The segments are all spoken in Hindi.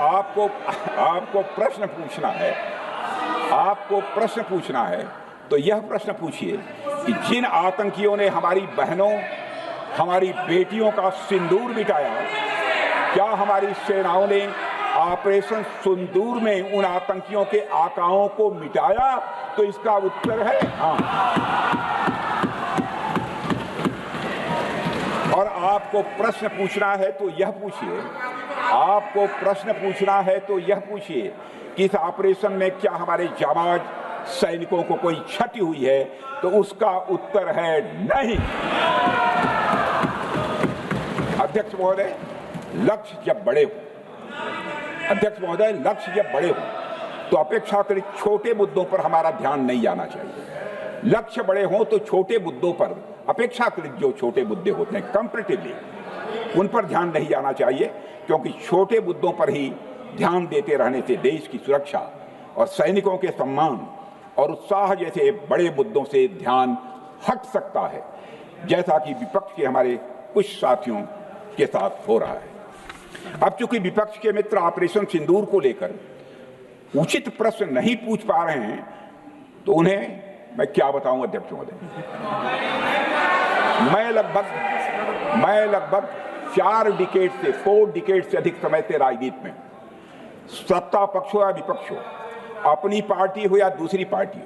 आपको प्रश्न पूछना है, आपको प्रश्न पूछना है तो यह प्रश्न पूछिए कि जिन आतंकियों ने हमारी बहनों, हमारी बेटियों का सिंदूर मिटाया, क्या हमारी सेनाओं ने ऑपरेशन सिंदूर में उन आतंकियों के आकाओं को मिटाया? तो इसका उत्तर है हाँ। और आपको प्रश्न पूछना है तो यह पूछिए, आपको प्रश्न पूछना है तो यह पूछिए कि इस ऑपरेशन में क्या हमारे जाबाज सैनिकों को कोई क्षति हुई है? तो उसका उत्तर है नहीं। अध्यक्ष महोदय, लक्ष्य जब बड़े हो, अध्यक्ष महोदय, लक्ष्य जब बड़े हो तो अपेक्षाकृत छोटे मुद्दों पर हमारा ध्यान नहीं जाना चाहिए। लक्ष्य बड़े हों तो छोटे मुद्दों पर, अपेक्षाकृत जो छोटे मुद्दे होते हैं कंपैरेटिवली, उन पर ध्यान नहीं जाना चाहिए, क्योंकि छोटे मुद्दों पर ही ध्यान देते रहने से देश की सुरक्षा और सैनिकों के सम्मान और उत्साह जैसे बड़े मुद्दों से ध्यान हट सकता है, जैसा कि विपक्ष के हमारे कुछ साथियों के साथ हो रहा है। अब चूंकि विपक्ष के मित्र ऑपरेशन सिंदूर को लेकर उचित प्रश्न नहीं पूछ पा रहे हैं, तो उन्हें मैं क्या बताऊं अध्यक्ष महोदय। मैं लगभग 4 डिकेड से अधिक समय से राजनीति में, सत्ता पक्ष हो या विपक्ष हो, अपनी पार्टी हो या दूसरी पार्टी हो,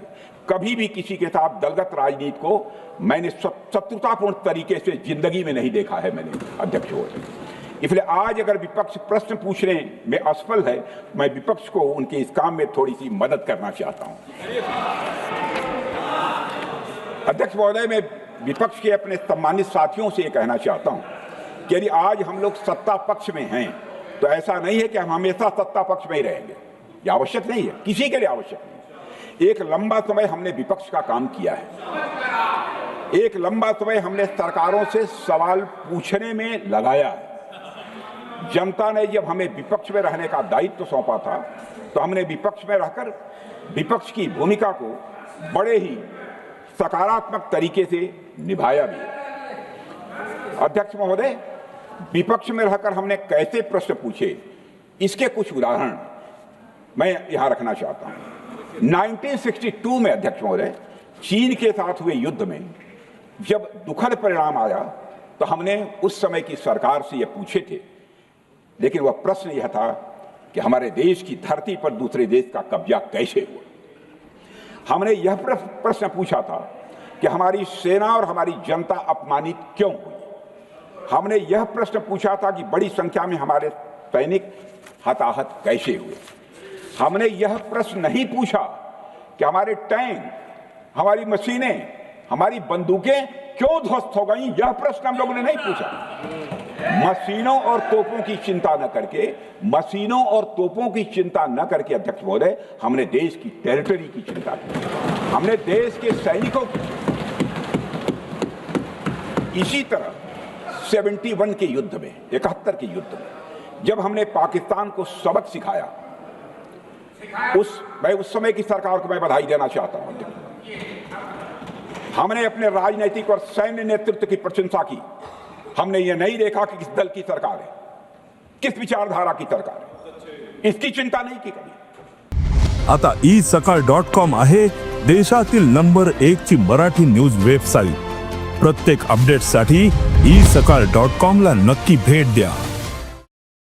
कभी भी किसी के साथ दलगत राजनीति को मैंने शत्रुतापूर्ण तरीके से जिंदगी में नहीं देखा है मैंने अध्यक्ष महोदय। इसलिए आज अगर विपक्ष प्रश्न पूछने में असफल है, मैं विपक्ष को उनके इस काम में थोड़ी सी मदद करना चाहता हूं। अध्यक्ष महोदय, मैं विपक्ष के अपने सम्मानित साथियों से ये कहना चाहता हूं कि यदि आज हम लोग सत्ता पक्ष में हैं तो ऐसा नहीं है कि हम हमेशा सत्ता पक्ष में ही रहेंगे। यह आवश्यक नहीं है, किसी के लिए आवश्यक नहीं। एक लंबा समय हमने विपक्ष का काम किया है, एक लंबा समय हमने सरकारों से सवाल पूछने में लगाया है। जनता ने जब हमें विपक्ष में रहने का दायित्व सौंपा था तो हमने विपक्ष में रहकर विपक्ष की भूमिका को बड़े ही सकारात्मक तरीके से निभाया भी। अध्यक्ष महोदय, विपक्ष में रहकर हमने कैसे प्रश्न पूछे, इसके कुछ उदाहरण मैं यहां रखना चाहता हूं। 1962 में अध्यक्ष महोदय, चीन के साथ हुए युद्ध में जब दुखद परिणाम आया तो हमने उस समय की सरकार से यह पूछे थे, लेकिन वह प्रश्न यह था कि हमारे देश की धरती पर दूसरे देश का कब्जा कैसे हुआ। हमने यह प्रश्न पूछा था कि हमारी सेना और हमारी जनता अपमानित क्यों हुई। हमने यह प्रश्न पूछा था कि बड़ी संख्या में हमारे सैनिक हताहत कैसे हुए। हमने यह प्रश्न नहीं पूछा कि हमारे टैंक, हमारी मशीनें, हमारी बंदूकें क्यों ध्वस्त हो गई। यह प्रश्न हम लोगों ने नहीं पूछा। मशीनों और तोपों की चिंता न करके, मशीनों और तोपों की चिंता न करके अध्यक्ष महोदय, हमने देश की टेरिटरी की चिंता की, हमने देश के सैनिकों की। इसी तरह 71 के युद्ध में, 71 के युद्ध में जब हमने पाकिस्तान को सबक सिखाया, मैं उस समय की सरकार को मैं बधाई देना चाहता हूं। हमने अपने राजनीतिक और सैन्य नेतृत्व की प्रशंसा की। हमने ये नहीं देखा कि किस दल की सरकार है, किस विचारधारा की सरकार है, इसकी चिंता नहीं की कभी। आता isakal.com आहे देशातील नंबर 1 ची मराठी न्यूज वेबसाईट। प्रत्येक अपडेटसाठी isakal.com ला नक्की भेट द्या।